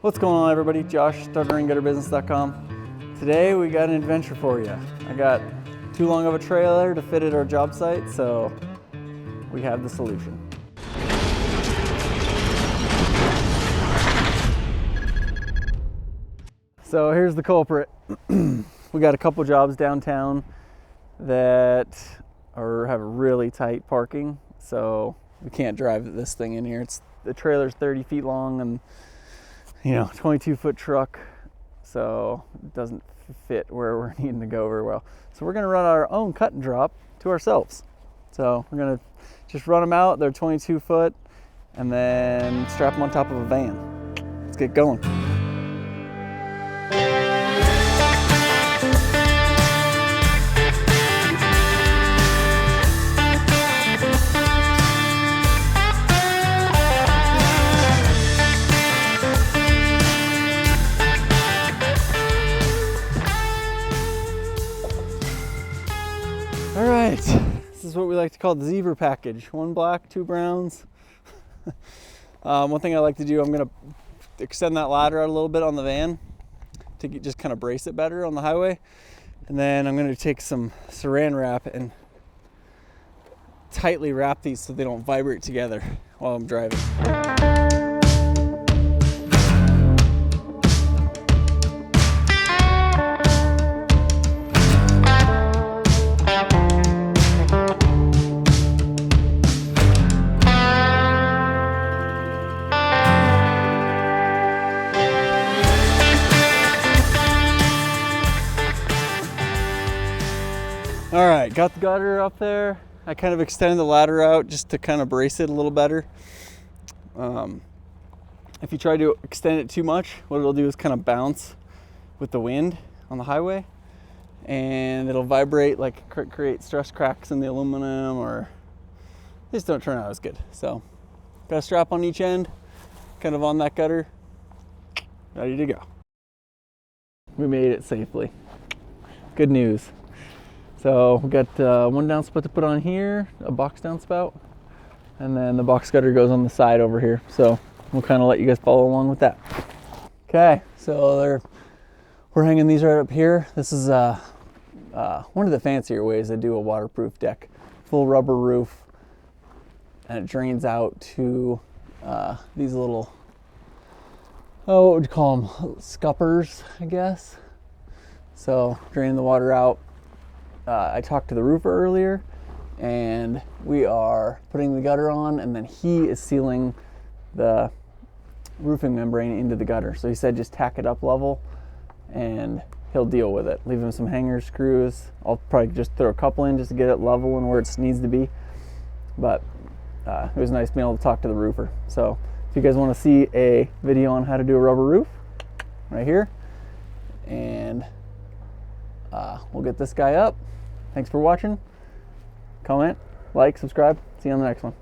What's going on, everybody? Josh, StutteringGutterBusiness.com. Today we got an adventure for you. I got too long of a trailer to fit at our job site, so we have the solution. So here's the culprit. We got a couple jobs downtown that have really tight parking, so we can't drive this thing in here. The trailer's 30 feet long and 22-foot truck, so it doesn't fit where we're needing to go very well. So we're gonna run our own cut and drop to ourselves. So we're gonna just run them out. They're 22 foot and then strap them on top of a van. Let's get going. All right, this is what we like to call the zebra package. 1 black, 2 browns. One thing I like to do, I'm gonna extend that ladder out a little bit on the van to just kind of brace it better on the highway. And then I'm gonna take some saran wrap and tightly wrap these so they don't vibrate together while I'm driving. All right, got the gutter up there. I kind of extended the ladder out just to kind of brace it a little better. If you try to extend it too much, what it'll do is kind of bounce with the wind on the highway, and it'll vibrate, like create stress cracks in the aluminum, or they just don't turn out as good. So got a strap on each end, kind of on that gutter, ready to go. We made it safely. Good news. So we got one downspout to put on here, a box downspout, and then the box gutter goes on the side over here. So we'll kind of let you guys follow along with that. Okay, so we're hanging these right up here. This is one of the fancier ways to do a waterproof deck. Full rubber roof, and it drains out to these little, what would you call them? Scuppers, I guess. So draining the water out. I talked to the roofer earlier, and we are putting the gutter on, and then he is sealing the roofing membrane into the gutter. So he said just tack it up level and he'll deal with it. Leave him some hanger screws. I'll probably just throw a couple in just to get it level and where it needs to be. But it was nice being able to talk to the roofer. So if you guys want to see a video on how to do a rubber roof, right here, and we'll get this guy up. Thanks for watching. Comment, like, subscribe. See you on the next one.